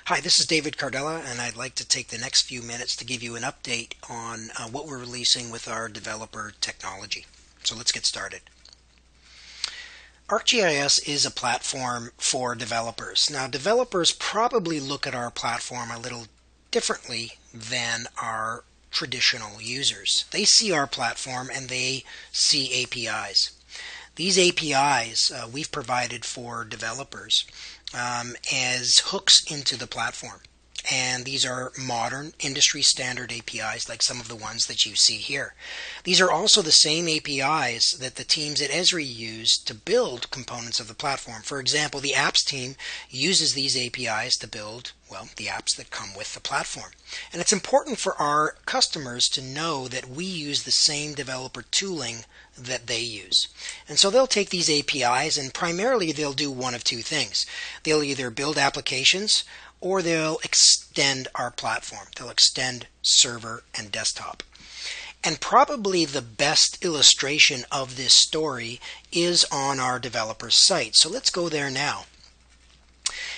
Hi, this is David Cardella, and I'd like to take the next few minutes to give you an update on what we're releasing with our developer technology. So let's get started. ArcGIS is a platform for developers. Now, developers probably look at our platform a little differently than our traditional users. They see our platform and they see APIs. These APIs we've provided for developers as hooks into the platform. And these are modern industry standard APIs like some of the ones that you see here. These are also the same APIs that the teams at Esri use to build components of the platform. For example, the apps team uses these APIs to build, well, the apps that come with the platform. And it's important for our customers to know that we use the same developer tooling that they use. And so they'll take these APIs and primarily they'll do one of two things. They'll either build applications or they'll extend our platform. They'll extend server and desktop. And probably the best illustration of this story is on our developer site. So let's go there now.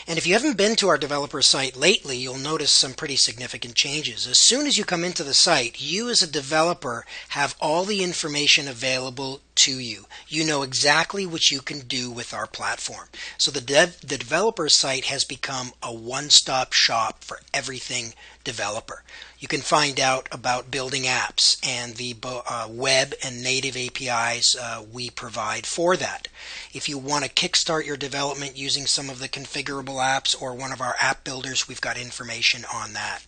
And if you haven't been to our developer site lately, you'll notice some pretty significant changes. As soon as you come into the site, you as a developer have all the information available to you. You know exactly what you can do with our platform. So the developer site has become a one-stop shop for everything developer. You can find out about building apps and the web and native APIs we provide for that. If you want to kickstart your development using some of the configurable apps or one of our app builders, we've got information on that.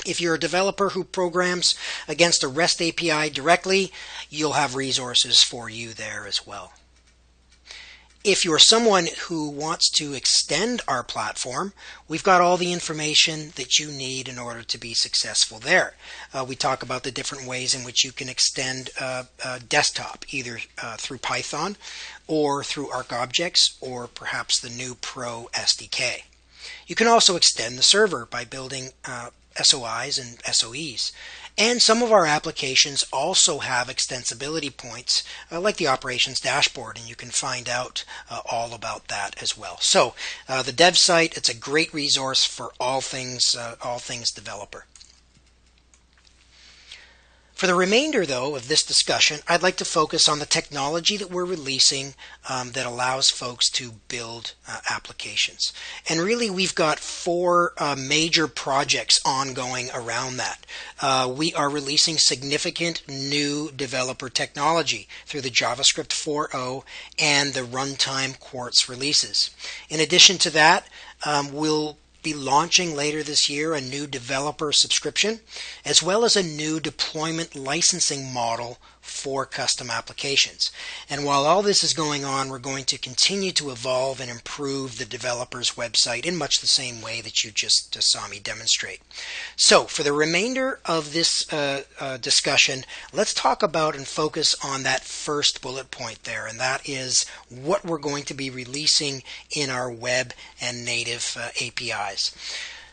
If you're a developer who programs against a REST API directly, you'll have resources for you there as well. If you're someone who wants to extend our platform, we've got all the information that you need in order to be successful there. We talk about the different ways in which you can extend desktop, either through Python or through ArcObjects or perhaps the new Pro SDK. You can also extend the server by building SOIs and SOEs. And some of our applications also have extensibility points like the operations dashboard, and you can find out all about that as well. So the dev site, it's a great resource for all things developer. For the remainder, though, of this discussion, I'd like to focus on the technology that we're releasing that allows folks to build applications. And really, we've got four major projects ongoing around that. We are releasing significant new developer technology through the JavaScript 4.0 and the Runtime Quartz releases. In addition to that, we'll be launching later this year a new developer subscription as well as a new deployment licensing model for custom applications. And while all this is going on, we're going to continue to evolve and improve the developer's website in much the same way that you just saw me demonstrate. So for the remainder of this discussion, let's talk about and focus on that first bullet point there, and that is what we're going to be releasing in our web and native APIs.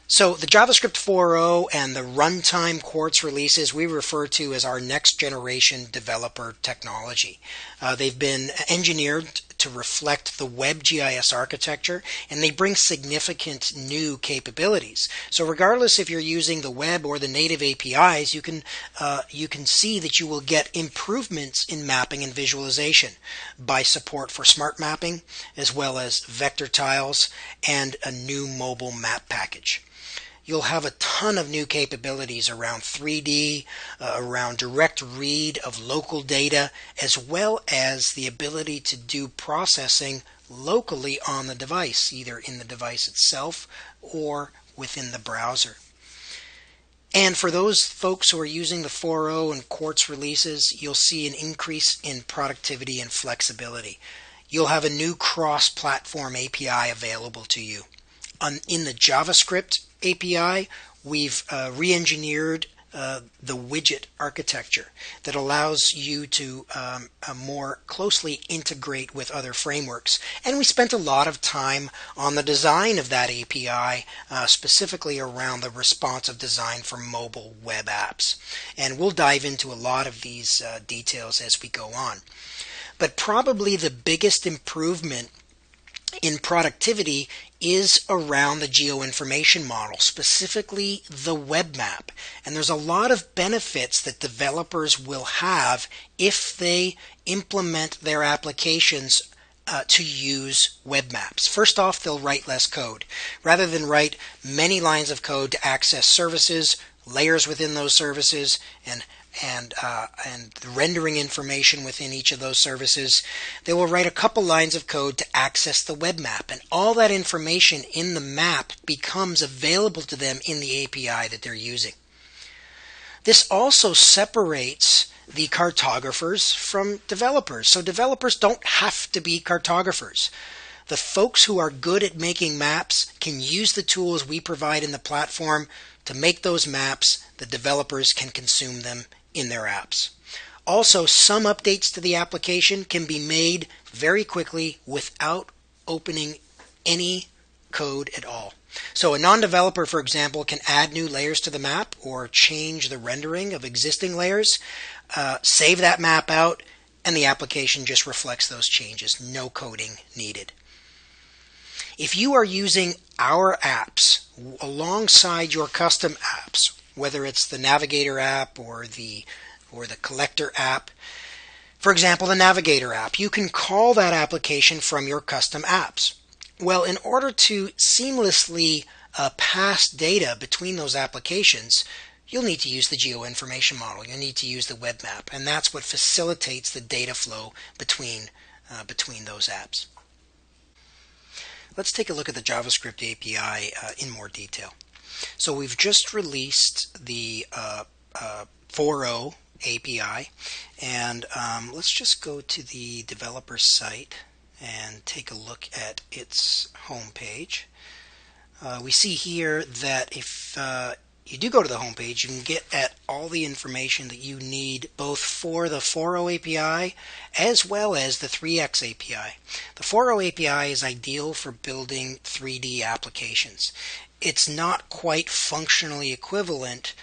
So the JavaScript 4.0 and the Runtime Quartz releases we refer to as our next generation developer technology. They've been engineered to reflect the WebGIS architecture, and they bring significant new capabilities. So regardless if you're using the web or the native APIs, you can see that you will get improvements in mapping and visualization by support for smart mapping as well as vector tiles and a new mobile map package. You'll have a ton of new capabilities around 3D, around direct read of local data, as well as the ability to do processing locally on the device, either in the device itself or within the browser. And for those folks who are using the 4.0 and Quartz releases, you'll see an increase in productivity and flexibility. You'll have a new cross-platform API available to you. In the JavaScript API, we've re-engineered the widget architecture that allows you to more closely integrate with other frameworks. And we spent a lot of time on the design of that API, specifically around the responsive design for mobile web apps. And we'll dive into a lot of these details as we go on. But probably the biggest improvement in productivity is around the Geo Information Model, specifically the web map. And there's a lot of benefits that developers will have if they implement their applications to use web maps. First off, they'll write less code. Rather than write many lines of code to access services, layers within those services, and rendering information within each of those services, they will write a couple lines of code to access the web map, and all that information in the map becomes available to them in the API that they're using. This also separates the cartographers from developers. So developers don't have to be cartographers. The folks who are good at making maps can use the tools we provide in the platform to make those maps. The developers can consume them in their apps. Also, some updates to the application can be made very quickly without opening any code at all. So a non-developer, for example, can add new layers to the map or change the rendering of existing layers, save that map out, and the application just reflects those changes. No coding needed. If you are using our apps alongside your custom apps, whether it's the Navigator app or the Collector app, for example, the Navigator app, you can call that application from your custom apps. Well, in order to seamlessly pass data between those applications, you'll need to use the Geo Information Model. You'll need to use the web map, and that's what facilitates the data flow between those apps. Let's take a look at the JavaScript API in more detail. So we've just released the 4.0 API, and let's just go to the developer site and take a look at its home page. We see here that if you do go to the home page, you can get at all the information that you need both for the 4.0 API as well as the 3x API. The 4.0 API is ideal for building 3D applications. It's not quite functionally equivalent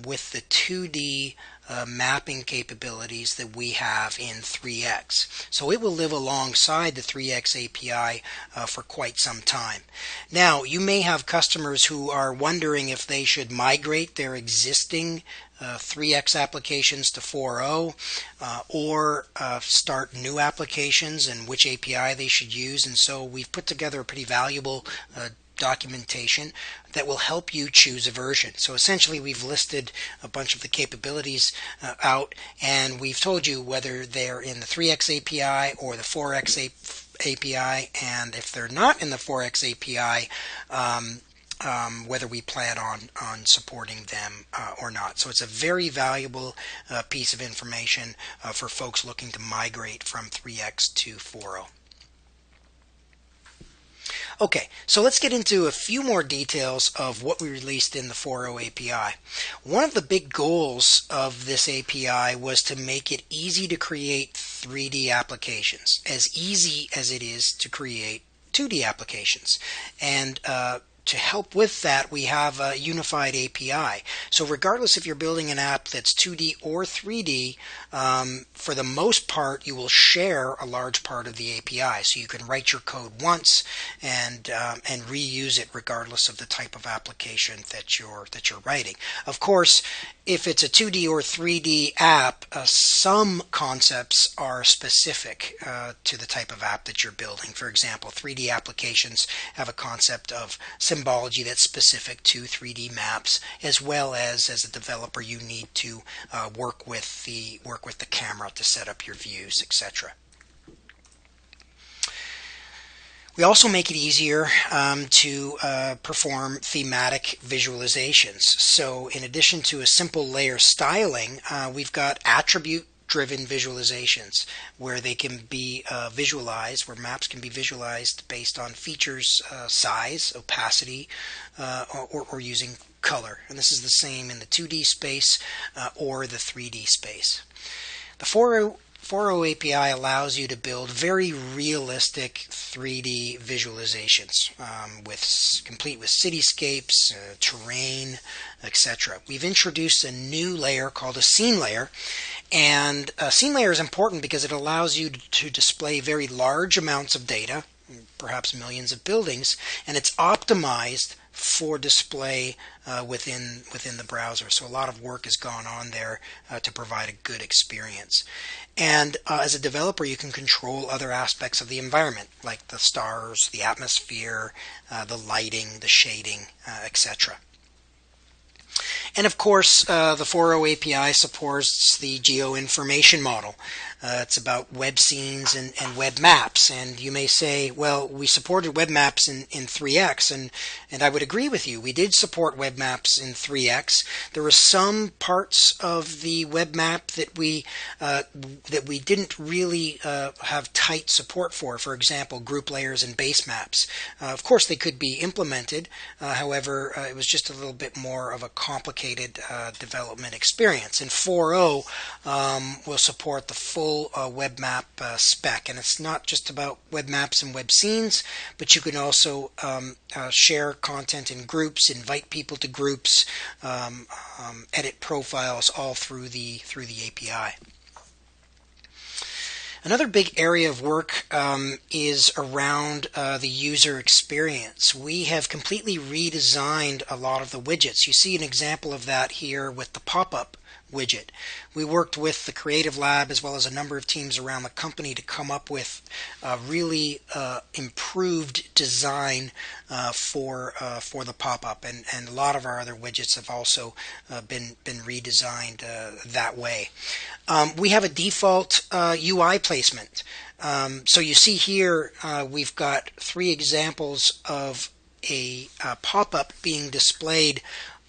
with the 2D mapping capabilities that we have in 3x. So it will live alongside the 3x API for quite some time. Now, you may have customers who are wondering if they should migrate their existing 3x applications to 4.0 or start new applications and which API they should use. And so we've put together a pretty valuable documentation that will help you choose a version. So essentially we've listed a bunch of the capabilities out, and we've told you whether they're in the 3x API or the 4x API, and if they're not in the 4x API, whether we plan on supporting them or not. So it's a very valuable piece of information for folks looking to migrate from 3x to 4.0. Okay, so let's get into a few more details of what we released in the 4.0 API. One of the big goals of this API was to make it easy to create 3D applications, as easy as it is to create 2D applications. And to help with that, we have a unified API. So regardless if you're building an app that's 2D or 3D, for the most part, you will share a large part of the API. So you can write your code once and reuse it regardless of the type of application that you're writing. Of course, if it's a 2D or 3D app, some concepts are specific to the type of app that you're building. For example, 3D applications have a concept of symbology that's specific to 3D maps, as well as a developer, you need to work with the camera to set up your views, etc. We also make it easier to perform thematic visualizations. So in addition to a simple layer styling, we've got attribute-driven visualizations where they can be visualized, where maps can be visualized based on features, size, opacity, or using color. And this is the same in the 2D space or the 3D space. The 4.0 API allows you to build very realistic 3D visualizations complete with cityscapes, terrain, etc. We've introduced a new layer called a scene layer, and a scene layer is important because it allows you to display very large amounts of data, perhaps millions of buildings, and it's optimized for display within the browser. So a lot of work has gone on there to provide a good experience. And as a developer, you can control other aspects of the environment, like the stars, the atmosphere, the lighting, the shading, etc. And of course, the 4.0 API supports the Geo Information Model. It's about web scenes and web maps. And you may say, well, we supported web maps in 3x, and I would agree with you. We did support web maps in 3x. There were some parts of the web map that we didn't really have tight support for. For example, group layers and base maps. Of course, they could be implemented. However, it was just a little bit more of a complicated development experience. And 4.0 will support the full web map spec, and it's not just about web maps and web scenes, but you can also share content in groups, invite people to groups, edit profiles, all through the API. Another big area of work is around the user experience. We have completely redesigned a lot of the widgets. You see an example of that here with the pop-up widget. We worked with the Creative Lab as well as a number of teams around the company to come up with a really improved design for the pop-up, and a lot of our other widgets have also been redesigned that way. We have a default UI placement. So you see here we've got 3 examples of a pop-up being displayed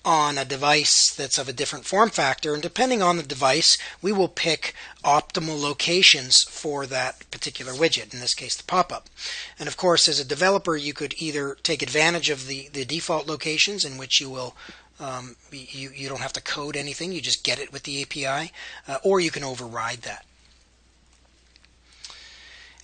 on a device that's of a different form factor, and depending on the device, we will pick optimal locations for that particular widget, in this case the pop-up. And of course, as a developer, you could either take advantage of the default locations, in which you will you don't have to code anything, you just get it with the API, or you can override that.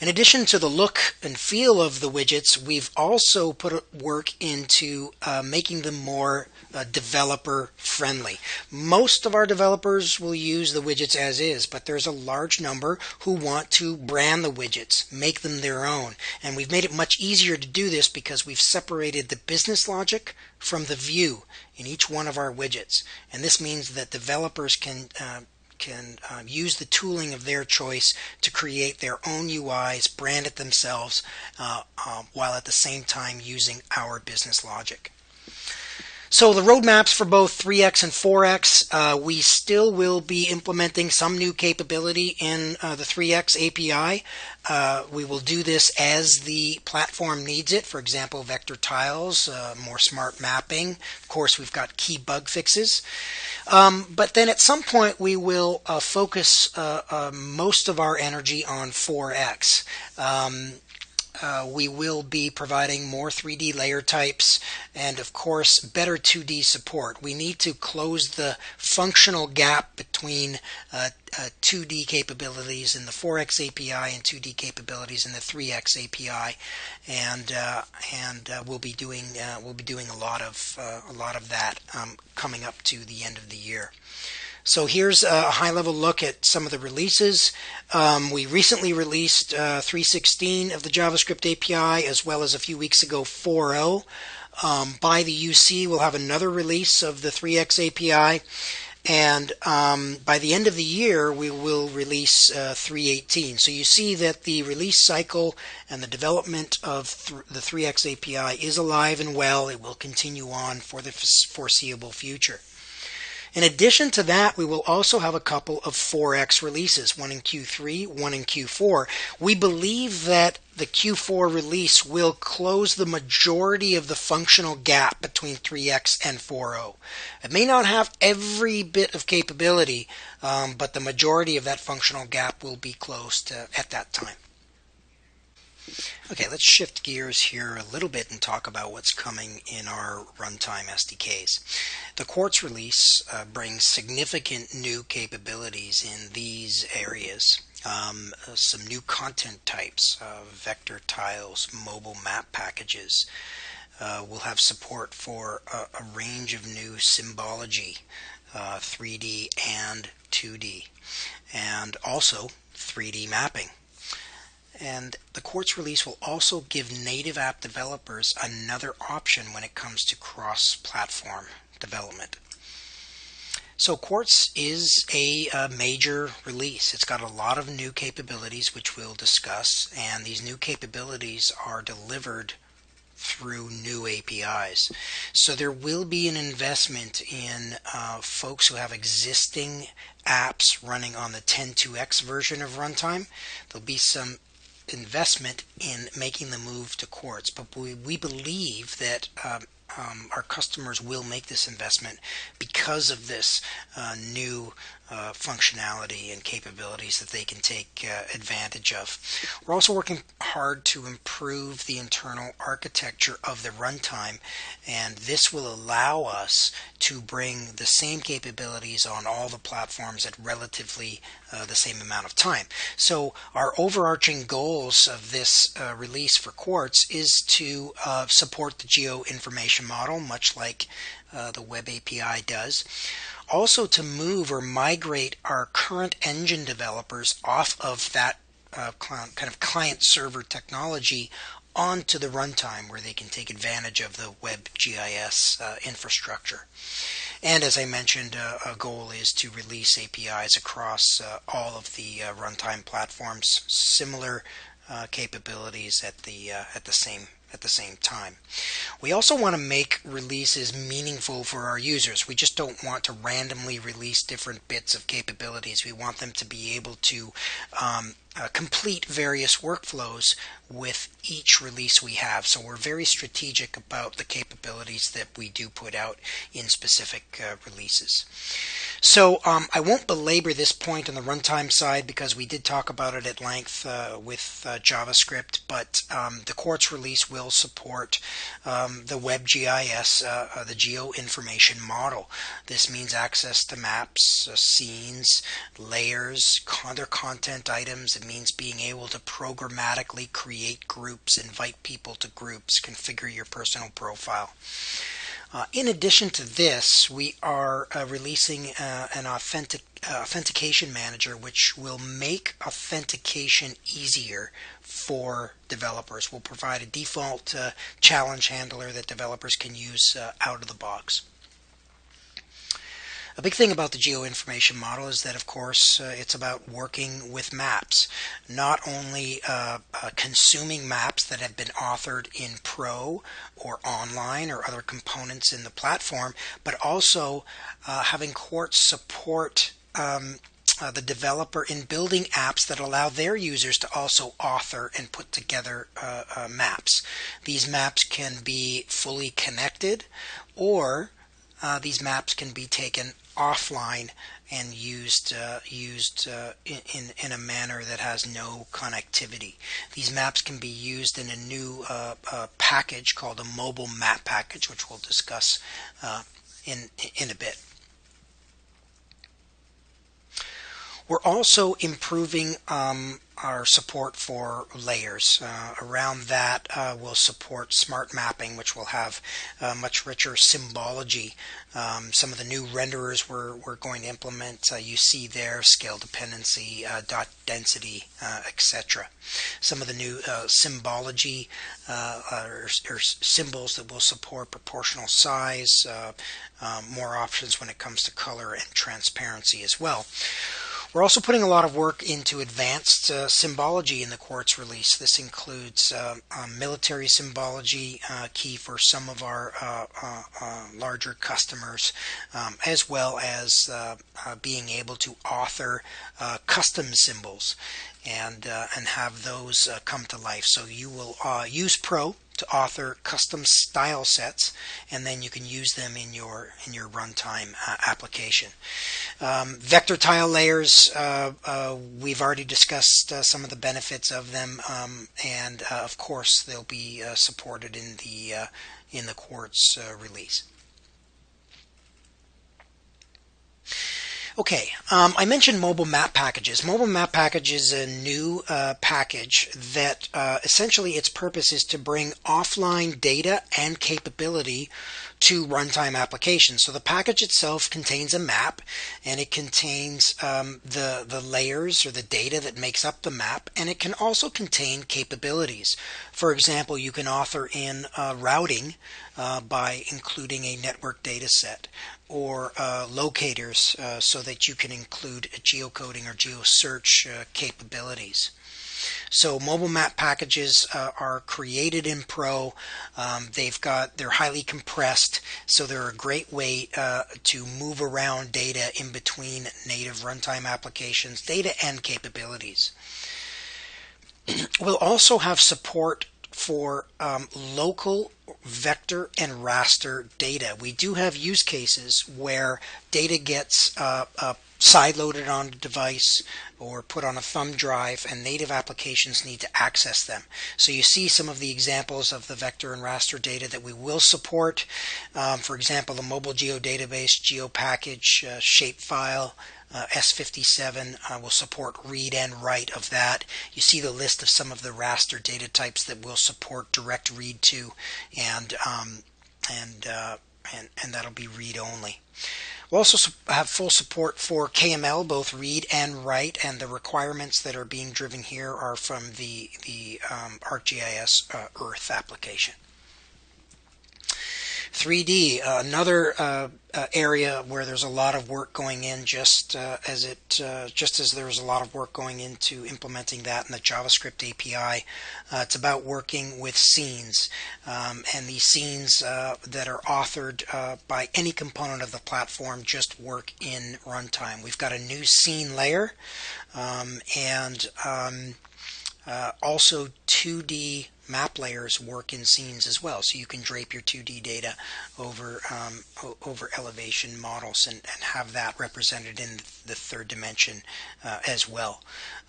In addition to the look and feel of the widgets, we've also put work into making them more developer friendly. Most of our developers will use the widgets as is, but there's a large number who want to brand the widgets, make them their own. And we've made it much easier to do this because we've separated the business logic from the view in each one of our widgets. And this means that developers can use the tooling of their choice to create their own UIs, brand it themselves, while at the same time using our business logic. So the roadmaps for both 3x and 4x, we still will be implementing some new capability in the 3x API. We will do this as the platform needs it. For example, vector tiles, more smart mapping. Of course, we've got key bug fixes. But then at some point we will focus most of our energy on 4x. We will be providing more 3D layer types and, of course, better 2D support. We need to close the functional gap between 2D capabilities in the 4x API and 2D capabilities in the 3x API, and we'll be doing a lot of that coming up to the end of the year. So here's a high-level look at some of the releases. We recently released 3.16 of the JavaScript API, as well as a few weeks ago 4.0. By the UC, we'll have another release of the 3x API, and by the end of the year, we will release 3.18. So you see that the release cycle and the development of the 3x API is alive and well. It will continue on for the foreseeable future. In addition to that, we will also have a couple of 4x releases, one in Q3, one in Q4. We believe that the Q4 release will close the majority of the functional gap between 3x and 4.0. It may not have every bit of capability, but the majority of that functional gap will be closed at that time. Okay, let's shift gears here a little bit and talk about what's coming in our Runtime SDKs. The Quartz release brings significant new capabilities in these areas. Some new content types, vector tiles, mobile map packages. We'll have support for a range of new Symbology, 3D and 2D, and also 3D mapping. And the Quartz release will also give native app developers another option when it comes to cross-platform development. So Quartz is a major release. It's got a lot of new capabilities which we'll discuss, and these new capabilities are delivered through new APIs. So there will be an investment in folks who have existing apps running on the 10.2x version of Runtime. There'll be some investment in making the move to Quartz, but we believe that our customers will make this investment because of this new functionality and capabilities that they can take advantage of. We're also working hard to improve the internal architecture of the runtime, and this will allow us to bring the same capabilities on all the platforms at relatively the same amount of time. So our overarching goals of this release for Quartz is to support the Geo Information Model, much like the Web API does. Also to move or migrate our current engine developers off of that kind of client-server technology onto the runtime where they can take advantage of the WebGIS infrastructure. And as I mentioned, a goal is to release APIs across all of the runtime platforms, similar capabilities at the same time. We also want to make releases meaningful for our users. We just don't want to randomly release different bits of capabilities. We want them to be able to complete various workflows with each release we have. So we're very strategic about the capabilities that we do put out in specific releases. So I won't belabor this point on the runtime side because we did talk about it at length with JavaScript, but the Quartz release will support the WebGIS, the Geo Information Model. This means access to maps, scenes, layers, other content items. It means being able to programmatically create groups, invite people to groups, configure your personal profile. In addition to this, we are releasing an authentication manager which will make authentication easier for developers. We'll provide a default challenge handler that developers can use out of the box. A big thing about the Geo Information Model is that, of course, it's about working with maps, not only consuming maps that have been authored in Pro or online or other components in the platform, but also having Quartz support the developer in building apps that allow their users to also author and put together maps. These maps can be fully connected, or these maps can be taken offline and used in a manner that has no connectivity. These maps can be used in a new package called a mobile map package, which we'll discuss in a bit. We're also improving our support for layers. Around that, we'll support smart mapping, which will have much richer symbology. Some of the new renderers we're going to implement, you see there, scale dependency, dot density, etc. Some of the new symbology or symbols that will support proportional size, more options when it comes to color and transparency as well. We're also putting a lot of work into advanced symbology in the Quartz release. This includes military symbology, key for some of our larger customers, as well as being able to author custom symbols and have those come to life. So you will use Pro to author custom style sets, and then you can use them in your runtime application. Vector tile layers, we've already discussed some of the benefits of them, and of course they'll be supported in the Quartz release. Okay, I mentioned mobile map packages. Mobile map package is a new package that essentially its purpose is to bring offline data and capability to runtime applications. So the package itself contains a map, and it contains the layers or the data that makes up the map, and it can also contain capabilities. For example, you can author in routing by including a network data set, or locators so that you can include geocoding or geosearch capabilities. So mobile map packages are created in Pro. They're highly compressed, so they're a great way to move around data in between native runtime applications, data and capabilities. We'll also have support for local vector and raster data. We do have use cases where data gets sideloaded on a device or put on a thumb drive, and native applications need to access them. So you see some of the examples of the vector and raster data that we will support. For example, the mobile geodatabase, geopackage, shapefile, S57 will support read and write of that. You see the list of some of the raster data types that will support direct read to, and that'll be read only. We'll also have full support for KML, both read and write, and the requirements that are being driven here are from the ArcGIS Earth application. 3D, another area where there's a lot of work going in, just as there was a lot of work going into implementing that in the JavaScript API. It's about working with scenes, and these scenes that are authored by any component of the platform just work in runtime. We've got a new scene layer, and also 2D map layers work in scenes as well, so you can drape your 2D data over elevation models and have that represented in the third dimension as well.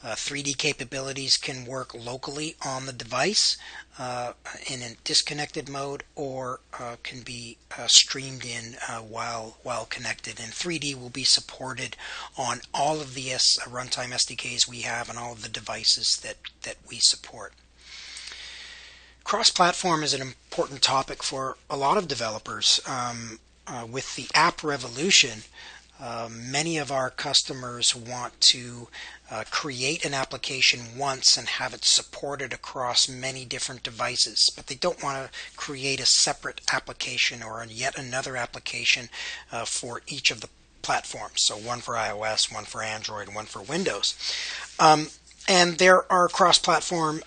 3D capabilities can work locally on the device in a disconnected mode, or can be streamed in while connected. And 3D will be supported on all of the runtime SDKs we have and all of the devices that we support. Cross-platform is an important topic for a lot of developers. With the app revolution, many of our customers want to create an application once and have it supported across many different devices, but they don't want to create a separate application or yet another application for each of the platforms. So one for iOS, one for Android, one for Windows. And there are cross-platform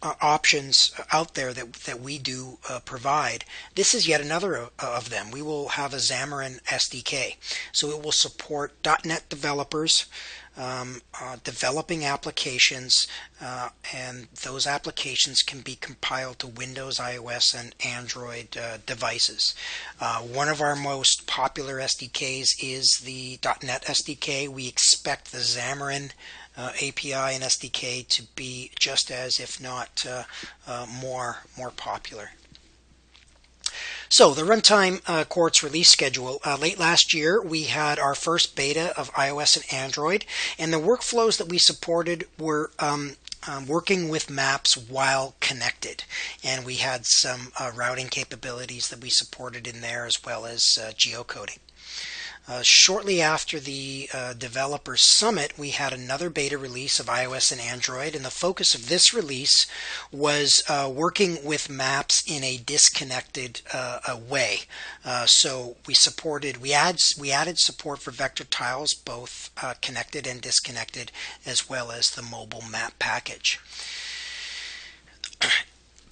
options out there that we do provide. This is yet another of them. We will have a Xamarin SDK. So it will support .NET developers developing applications, and those applications can be compiled to Windows, iOS, and Android devices. One of our most popular SDKs is the .NET SDK. We expect the Xamarin API and SDK to be just as, if not more popular. So the Runtime Quartz release schedule. Late last year, we had our first beta of iOS and Android, and the workflows that we supported were working with maps while connected. And we had some routing capabilities that we supported in there, as well as geocoding. Shortly after the Developer Summit, we had another beta release of iOS and Android, and the focus of this release was working with maps in a disconnected way. So we added support for vector tiles, both connected and disconnected, as well as the mobile map package.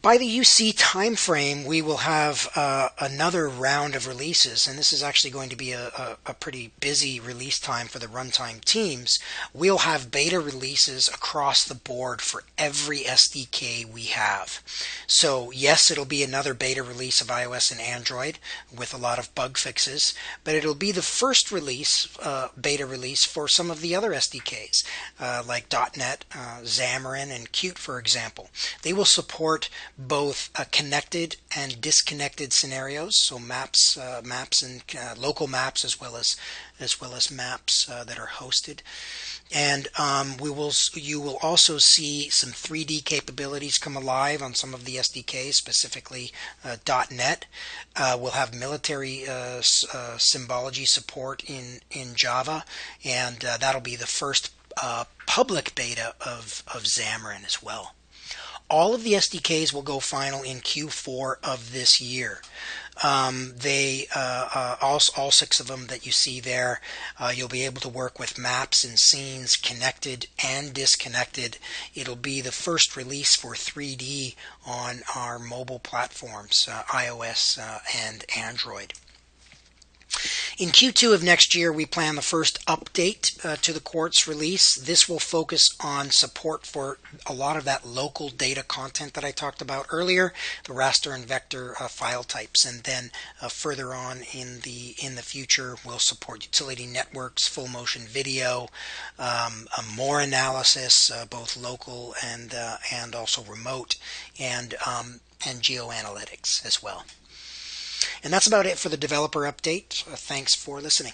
By the UC timeframe, we will have another round of releases, and this is actually going to be a pretty busy release time for the runtime teams. We'll have beta releases across the board for every SDK we have. So yes, it'll be another beta release of iOS and Android with a lot of bug fixes, but it'll be the first release, beta release, for some of the other SDKs like .NET, Xamarin, and Qt, for example. They will support both connected and disconnected scenarios, so maps and local maps as well as maps that are hosted. And you will also see some 3D capabilities come alive on some of the SDKs, specifically .NET. We'll have military symbology support in Java, and that'll be the first public beta of Xamarin as well. All of the SDKs will go final in Q4 of this year. All 6 of them that you see there, you'll be able to work with maps and scenes connected and disconnected. It'll be the first release for 3D on our mobile platforms, iOS and Android. In Q2 of next year, we plan the first update to the Quartz release. This will focus on support for a lot of that local data content that I talked about earlier, the raster and vector file types. And then further on in the future, we'll support utility networks, full motion video, more analysis, both local and also remote, and geoanalytics as well. And that's about it for the developer update. Thanks for listening.